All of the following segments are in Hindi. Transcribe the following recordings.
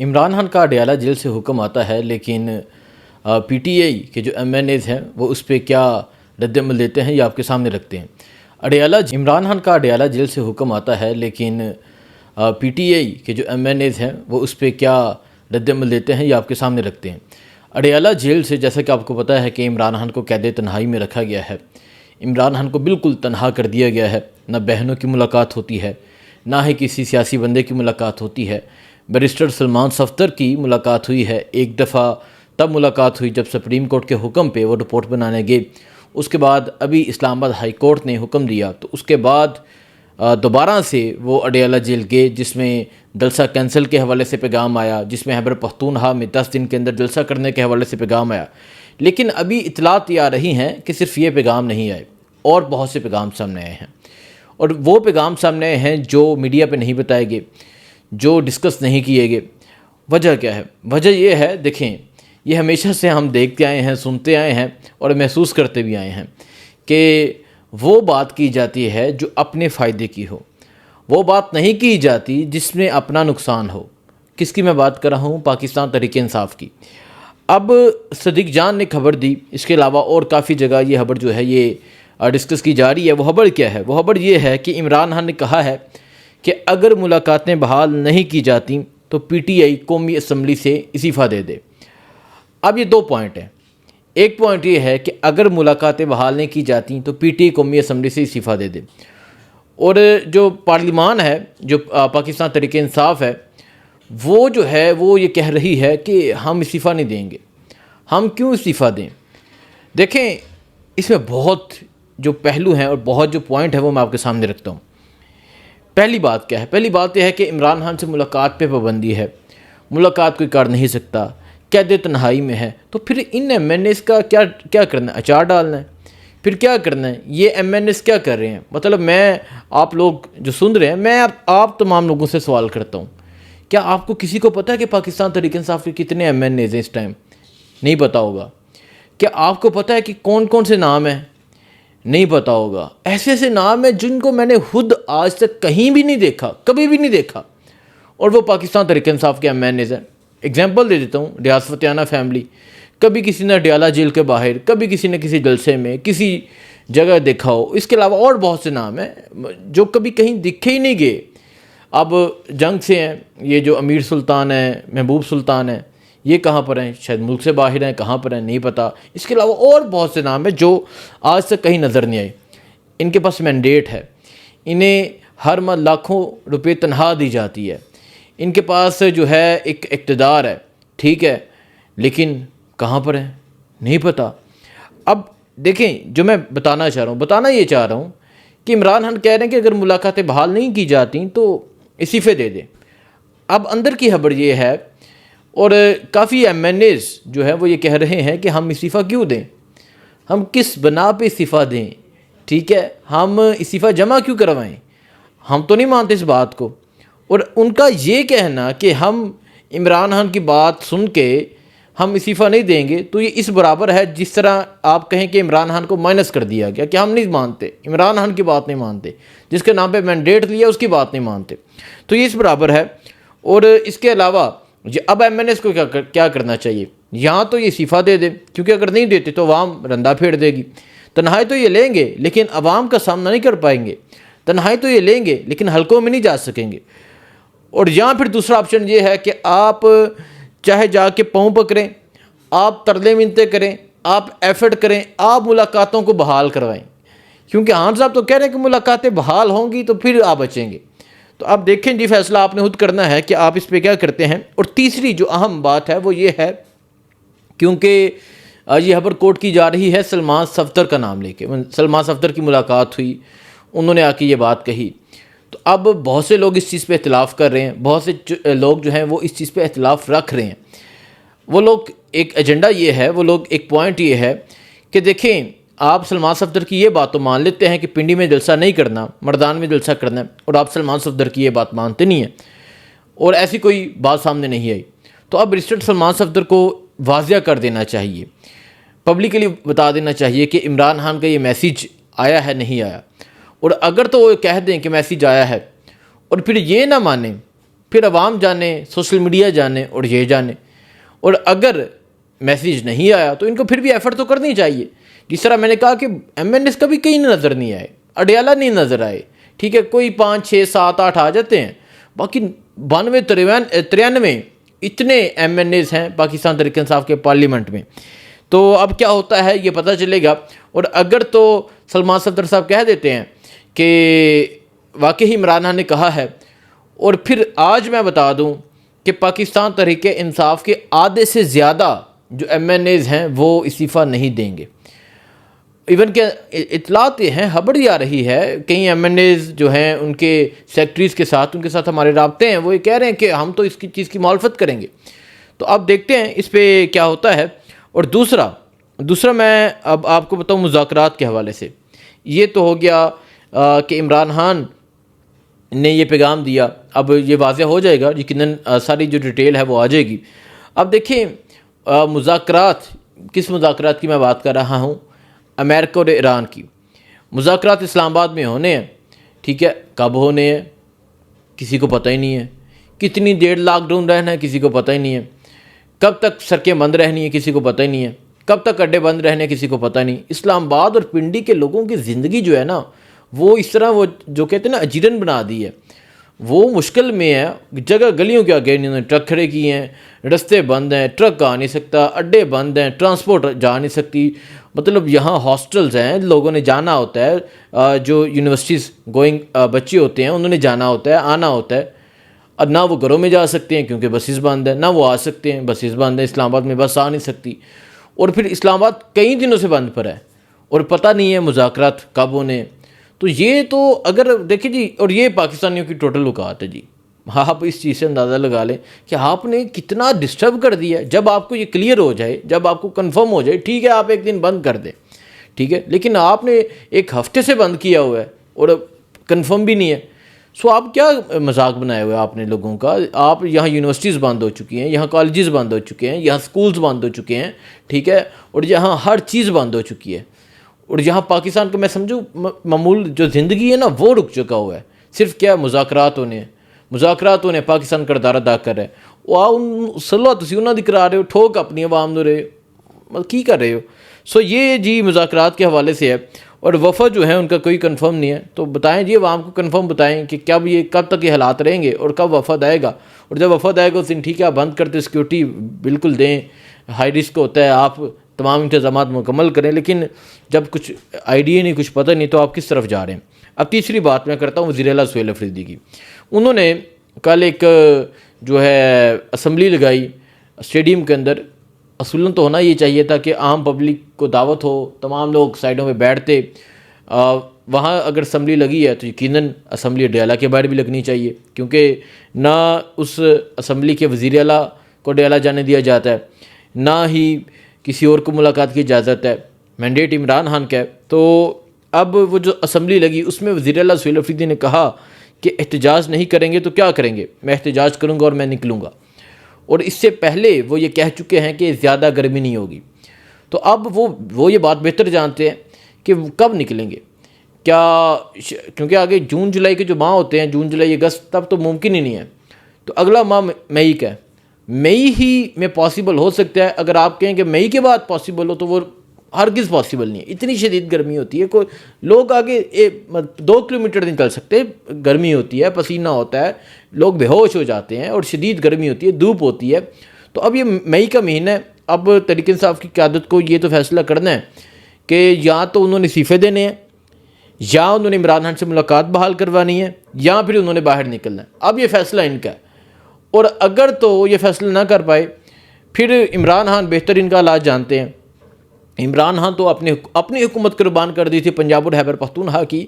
इमरान खान का अडयाला जेल से हुक्म आता है, लेकिन पीटीआई के जो एमएनएज हैं वो उस पर क्या रद्दमल देते हैं ये आपके सामने रखते हैं। इमरान खान का अडयाला जेल से हुक्म आता है, लेकिन पीटीआई के जो एमएनएज हैं वो उस पर क्या रद्दमल देते हैं ये आपके सामने रखते हैं। अडयाला जेल से, जैसा कि आपको पता है कि इमरान खान को कैद तन्हाई में रखा गया है। इमरान खान को बिल्कुल तनहा कर दिया गया है। ना बहनों की मुलाकात होती है, ना ही किसी सियासी बंदे की मुलाकात होती है। बैरिस्टर सलमान सफ्दर की मुलाकात हुई है, एक दफ़ा तब मुलाकात हुई जब सुप्रीम कोर्ट के हुक्म पे वो रिपोर्ट बनाने गए। उसके बाद अभी इस्लामाबाद हाई कोर्ट ने हुक्म दिया, तो उसके बाद दोबारा से वो अडयाला जेल गए, जिसमें जलसा कैंसिल के हवाले से पैगाम आया, जिसमें खैबर पख्तूनख्वा में 10 दिन के अंदर जलसा करने के हवाले से पैगाम आया। लेकिन अभी इतलात ये आ रही हैं कि सिर्फ ये पैगाम नहीं आए, और बहुत से पैगाम सामने आए हैं। और वो पैगाम सामने आए हैं जो मीडिया पे नहीं बताए गए, जो डिस्कस नहीं किए गए। वजह क्या है? वजह ये है, देखें, ये हमेशा से हम देखते आए हैं, सुनते आए हैं और महसूस करते भी आए हैं कि वो बात की जाती है जो अपने फ़ायदे की हो, वो बात नहीं की जाती जिसमें अपना नुकसान हो। किसकी मैं बात कर रहा हूँ? पाकिस्तान तहरीक-ए-इंसाफ की। अब सदीक जान ने खबर दी, इसके अलावा और काफ़ी जगह ये खबर जो है ये डिस्कस की जा रही है। वो खबर क्या है? वो खबर ये है कि इमरान खान ने कहा है कि अगर मुलाकातें बहाल नहीं की जाती तो पीटीआई कौमी असम्बली से इस्तीफ़ा दे दे। अब ये दो पॉइंट हैं। एक पॉइंट ये है कि अगर मुलाकातें बहाल नहीं की जाती तो पीटीआई कौमी असम्बली से इस्तीफ़ा दे दे। और जो पार्लिमान है, जो पाकिस्तान तहरीक-ए-इंसाफ है, वो जो है वो ये कह रही है कि हम इस्तीफ़ा नहीं देंगे। हम क्यों इस्तीफ़ा दें? देखें, इसमें बहुत जो पहलू हैं और बहुत जो पॉइंट है वो मैं आपके सामने रखता हूँ। पहली बात क्या है? पहली बात यह है कि इमरान खान से मुलाकात पे पाबंदी है, मुलाकात कोई कर नहीं सकता, कैद तन्हाई में है। तो फिर इन एमएनएस का क्या करना है? अचार डालना है? फिर क्या करना है? ये एमएनएस क्या कर रहे हैं? मतलब मैं, आप लोग जो सुन रहे हैं, मैं आप तमाम लोगों से सवाल करता हूँ, क्या आपको किसी को पता है कि पाकिस्तान तहरीक-ए-इंसाफ के कितने एमएनएज हैं इस टाइम? नहीं पता होगा। क्या आपको पता है कि कौन कौन से नाम हैं? नहीं पता होगा। ऐसे ऐसे नाम हैं जिनको मैंने खुद आज तक कहीं भी नहीं देखा, कभी भी नहीं देखा, और वो पाकिस्तान तहरीक-ए-इंसाफ के एमएनएज हैं। एग्जाम्पल दे देता हूँ, रियाज फतेहाना फैमिली, कभी किसी ने अडयाला जेल के बाहर, कभी किसी ने किसी जलसे में, किसी जगह देखा हो। इसके अलावा और बहुत से नाम हैं जो कभी कहीं दिखे ही नहीं गए। अब जंग से हैं, ये जो अमीर सुल्तान है, महबूब सुल्तान है, ये कहाँ पर हैं? शायद मुल्क से बाहर हैं, कहाँ पर हैं नहीं पता। इसके अलावा और बहुत से नाम हैं जो आज तक कहीं नज़र नहीं आए। इनके पास मैंडेट है, इन्हें हर माह लाखों रुपए तनख्वाह दी जाती है, इनके पास जो है एक इक़्तिदार है, ठीक है, लेकिन कहाँ पर हैं नहीं पता। अब देखें, जो मैं बताना ये चाह रहा हूँ कि इमरान खान कह रहे हैं कि अगर मुलाकातें बहाल नहीं की जाती तो इस्तीफ़े दे दें। अब अंदर की खबर ये है, और काफ़ी एमएनएज जो है वो ये कह रहे हैं कि हम इस्तीफ़ा क्यों दें, हम किस बना पे इस्तीफ़ा दें, ठीक है, हम इस्तीफ़ा जमा क्यों करवाएं? हम तो नहीं मानते इस बात को। और उनका ये कहना कि हम इमरान खान की बात सुन के हम इस्तीफ़ा नहीं देंगे, तो ये इस बराबर है जिस तरह आप कहें कि इमरान खान को माइनस कर दिया गया कि हम नहीं मानते, इमरान खान की बात नहीं मानते, जिसके नाम पे मैंडेट लिया उसकी बात नहीं मानते। तो ये इस बराबर है। और इसके अलावा अब एमएनएस को क्या करना चाहिए? यहाँ तो ये इस्तीफ़ा दे दें, क्योंकि अगर नहीं देते तो अवाम रंदा फेर देगी। तन्हाई तो ये लेंगे लेकिन अवाम का सामना नहीं कर पाएंगे, तन्हाई तो ये लेंगे लेकिन हलकों में नहीं जा सकेंगे। और यहाँ फिर दूसरा ऑप्शन ये है कि आप चाहे जाके पाँव पकड़ें, आप तरले मिनते करें, आप एफर्ट करें, आप मुलाकातों को बहाल करवाएं, क्योंकि खान साहब तो कह रहे हैं कि मुलाकातें बहाल होंगी तो फिर आप बचेंगे। तो आप देखें जी, फैसला आपने खुद करना है कि आप इस पर क्या करते हैं। और तीसरी जो अहम बात है वो ये है, क्योंकि ये खबर कोर्ट की जा रही है सलमान सफ्दर का नाम लेके। सलमान सफ्दर की मुलाकात हुई, उन्होंने आके ये बात कही, तो अब बहुत से लोग इस चीज़ पे इख्तिलाफ़ कर रहे हैं, बहुत से लोग जो हैं वो इस चीज़ पे इख्तिलाफ़ रख रहे हैं। वो लोग एक एजेंडा ये है, वो लोग एक पॉइंट ये है कि देखें, आप सलमान सफ्दर की ये बात तो मान लेते हैं कि पिंडी में जलसा नहीं करना, मर्दान में जलसा करना है, और आप सलमान सफ्दर की ये बात मानते नहीं हैं, और ऐसी कोई बात सामने नहीं आई। तो अब बैरिस्टर सलमान सफ्दर को वाज़िया कर देना चाहिए, पब्लिकली बता देना चाहिए कि इमरान खान का ये मैसेज आया है नहीं आया। और अगर तो वो कह दें कि मैसेज आया है, और फिर ये ना माने फिर आवाम जाने, सोशल मीडिया जाने और ये जाने। और अगर मैसेज नहीं आया तो इनको फिर भी एफर्ट तो करनी चाहिए। जिस तरह मैंने कहा कि MNS कभी कहीं नज़र नहीं आए, अडयाला नहीं नज़र आए, ठीक है, कोई 5, 6, 7, 8 आ जाते हैं, बाकी 92, 93 इतने MNAs हैं पाकिस्तान तहरीक इंसाफ के पार्लियामेंट में। तो अब क्या होता है ये पता चलेगा। और अगर तो सलमान सफदर साहब कह देते हैं कि वाकई इमरान खान ने कहा है, और फिर आज मैं बता दूं कि पाकिस्तान तहरीक इंसाफ के आधे से ज़्यादा जो MNAs हैं वो इस्तीफ़ा नहीं देंगे। इवन के इतलात हैं, खबर आ रही है, कई MNAs जो हैं उनके सेक्रेटरीज़ के साथ, उनके साथ हमारे राब्ते हैं, वो ये कह रहे हैं कि हम तो इसकी चीज़ की मुखालफत करेंगे। तो अब देखते हैं इस पर क्या होता है। और दूसरा मैं अब आपको बताऊं मुज़ाकरात के हवाले से। ये तो हो गया कि इमरान खान ने ये पैगाम दिया, अब ये वाज़ह हो जाएगा, यकीनन सारी जो डिटेल है वो आ जाएगी। अब देखें मुज़ाकरात, किस मुज़ाकरात की मैं बात कर रहा हूँ, अमेरिका और ईरान की। मुज़ाकरात इस्लामाबाद में होने हैं, ठीक है, कब होने हैं किसी को पता ही नहीं है, कितनी देर लॉकडाउन रहना है किसी को पता ही नहीं है, कब तक सड़कें बंद रहनी है किसी को पता ही नहीं है, कब तक अड्डे बंद रहने किसी को पता नहीं। इस्लामाबाद और पिंडी के लोगों की ज़िंदगी जो है ना, वो इस तरह, वो जो कहते हैं ना अजीरन बना दी है, वो मुश्किल में है। जगह गलियों के आगे इन्होंने ट्रक खड़े किए हैं, रास्ते बंद हैं, ट्रक आ नहीं सकता, अड्डे बंद हैं, ट्रांसपोर्ट जा नहीं सकती। मतलब यहाँ हॉस्टल्स हैं, लोगों ने जाना होता है, जो यूनिवर्सिटीज़ गोइंग बच्चे होते हैं उन्होंने जाना होता है, आना होता है। अब ना वो घरों में जा सकते हैं क्योंकि बसेस बंद है, ना वो आ सकते हैं, बसेस बंद है, इस्लामाबाद में बस आ नहीं सकती। और फिर इस्लामाबाद कई दिनों से बंद पर है और पता नहीं है मुज़ाकरात कब होने। तो ये तो अगर देखिए जी, और ये पाकिस्तानियों की टोटल औकात है जी। आप इस चीज़ से अंदाज़ा लगा लें कि आपने कितना डिस्टर्ब कर दिया है। जब आपको ये क्लियर हो जाए, जब आपको कंफर्म हो जाए, ठीक है आप एक दिन बंद कर दें, ठीक है, लेकिन आपने एक हफ्ते से बंद किया हुआ है और कंफर्म भी नहीं है। सो आप क्या मजाक बनाए हुए आपने लोगों का। आप यहाँ यूनिवर्सिटीज़ बंद हो चुकी हैं, यहाँ कॉलेजेस बंद हो चुके हैं, यहाँ स्कूल्स बंद हो चुके हैं, ठीक है, और यहाँ हर चीज़ बंद हो चुकी है। और यहाँ पाकिस्तान को मैं समझूँ मामूल जो ज़िंदगी है ना वो रुक चुका हुआ है। सिर्फ क्या मुज़ाकरात होने पाकिस्तान किरदार अदा कर रहा है। वो सलाह तुसी उन्होंने दी करा रहे हो, ठोक अपनी आवाम दो रहे, मतलब की कर रहे हो। सो ये जी मुज़ाकरात के हवाले से है। और वफ़द जो है उनका कोई कंफर्म नहीं है, तो बताएं जी आवाम को कंफर्म बताएं कि कब तक ये हालात रहेंगे और कब वफ़द आएगा। और जब वफ़द आएगा उस दिन ठीक है आप बंद करते, सिक्योरिटी बिल्कुल दें, हाई रिस्क होता है, आप तमाम इंतज़ाम मुकम्मल करें, लेकिन जब कुछ आइडिया नहीं, कुछ पता नहीं, तो आप किस तरफ जा रहे हैं। अब तीसरी बात मैं करता हूँ वज़ीर-ए-आला सुहेल अफरीदी की। उन्होंने कल एक जो है असम्बली लगाई स्टेडियम के अंदर। असूलन तो होना ये चाहिए था कि आम पब्लिक को दावत हो, तमाम लोग साइडों में बैठते। वहाँ अगर असम्बली लगी है तो यकीनन असम्बली अडयाला के बाहर भी लगनी चाहिए, क्योंकि ना उस असम्बली के वज़ीर-ए-आला को अडयाला जाने दिया जाता है, ना ही किसी और को मुलाकात की इजाज़त है। मैंडेट इमरान खान का है। तो अब वो जो असम्बली लगी उसमें वज़ीर-ए-आला सुहेल अफरीदी ने कहा कि एहतजाज नहीं करेंगे तो क्या करेंगे, मैं एहतजाज करूँगा और मैं निकलूँगा। और इससे पहले वो ये कह चुके हैं कि ज़्यादा गर्मी नहीं होगी। तो अब वो ये बात बेहतर जानते हैं कि कब निकलेंगे, क्या, क्योंकि आगे जून जुलाई के जो माह होते हैं, जून जुलाई अगस्त, तब तो मुमकिन ही नहीं है। तो अगला माह मई का है, मई ही में पॉसिबल हो सकता है। अगर आप कहें कि मई के बाद पॉसिबल हो तो वो हरगिज़ पॉसिबल नहीं है। इतनी शदीद गर्मी होती है, कोई लोग आगे 2 किलोमीटर नहीं चल सकते, गर्मी होती है, पसीना होता है, लोग बेहोश हो जाते हैं और शदीद गर्मी होती है, धूप होती है। तो अब ये मई का महीना है। अब तहरीक इंसाफ की क़यादत को ये तो फैसला करना है कि या तो उन्होंने इस्तीफ़े देने हैं, या उन्होंने इमरान खान से मुलाकात बहाल करवानी है, या फिर उन्होंने बाहर निकलना है। अब ये फ़ैसला इनका है। और अगर तो ये फ़ैसला ना कर पाए, फिर इमरान खान बेहतर इनका हालात जानते हैं। इमरान खान तो अपनी हुकूमत कुर्बान कर दी थी पंजाब और खैबर पख्तूनख्वा की।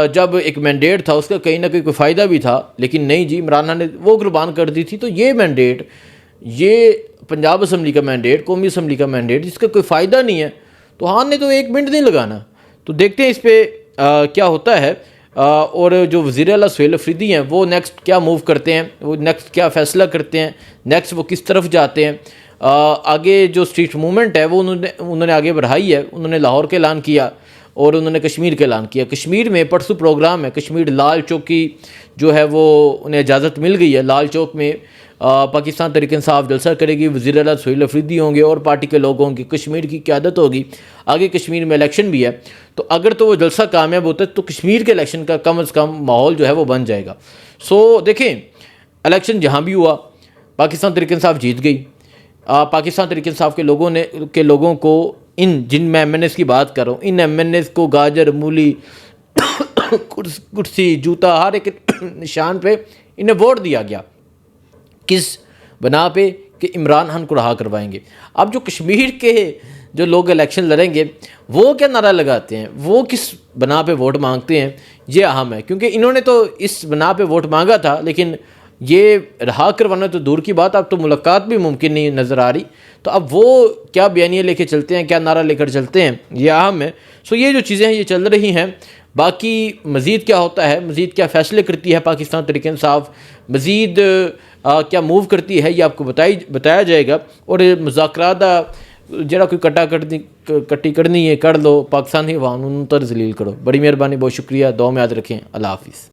जब एक मैंडेट था उसका कहीं ना कहीं कोई फ़ायदा भी था, लेकिन नहीं जी, इमरान खान ने वो कुर्बान कर दी थी। तो ये मैंडेट, ये पंजाब असम्बली का मैंडेट, कौमी असम्बली का मैंडेट, जिसका कोई फ़ायदा नहीं है, तो खान ने तो 1 मिनट नहीं लगाना। तो देखते हैं इस पर क्या होता है। और जो वज़ीर-ए-आला सुहेल अफरीदी हैं वो नेक्स्ट क्या मूव करते हैं, वो नेक्स्ट क्या फ़ैसला करते हैं, नेक्स्ट वो किस तरफ जाते हैं। आगे जो स्ट्रीट मूवमेंट है वो उन्होंने आगे बढ़ाई है। उन्होंने लाहौर का ऐलान किया और उन्होंने कश्मीर का ऐलान किया। कश्मीर में परसों प्रोग्राम है, कश्मीर लाल चौक की जो है वो उन्हें इजाज़त मिल गई है। लाल चौक में पाकिस्तान तहरीक इंसाफ जलसा करेगी, वज़ीर आला सुहेल अफरीदी होंगे और पार्टी के लोग होंगे, कश्मीर की क़यादत होगी। आगे कश्मीर में इलेक्शन भी है, तो अगर तो वो जलसा कामयाब होता है तो कश्मीर के इलेक्शन का कम अज़ कम माहौल जो है वो बन जाएगा। सो देखें, इलेक्शन जहाँ भी हुआ पाकिस्तान तहरीक इंसाफ जीत गई। पाकिस्तान तहरीक इंसाफ के लोगों को, इन जिन मैं MNAs की बात कर रहा हूँ, इन MNAs को गाजर मूली कुर्सी जूता हर एक निशान पे इन्हें वोट दिया गया। किस बना पे कि इमरान खान को रहा करवाएंगे। अब जो कश्मीर के जो लोग इलेक्शन लड़ेंगे वो क्या नारा लगाते हैं, वो किस बना पे वोट मांगते हैं, ये अहम है। क्योंकि इन्होंने तो इस बना पे वोट मांगा था, लेकिन ये रहा करवाना तो दूर की बात, अब तो मुलाकात भी मुमकिन नहीं नज़र आ रही। तो अब वो क्या बयानिया लेके चलते हैं, क्या नारा लेकर चलते हैं, ये अहम है। सो ये जो चीज़ें हैं ये चल रही हैं। बाकी मज़ीद क्या होता है, मज़ीद क्या फ़ैसले करती है पाकिस्तान तहरीक इंसाफ, मज़ीद क्या मूव करती है, ये आपको बताया जाएगा। और मुज़ाकरात जरा कोई कट्टी करनी है कर लो, पाकिस्तानी अवाम नूं तर जलील करो। बड़ी मेहरबानी, बहुत शुक्रिया, दुआ में याद रखें। अल्लाह हाफिज़।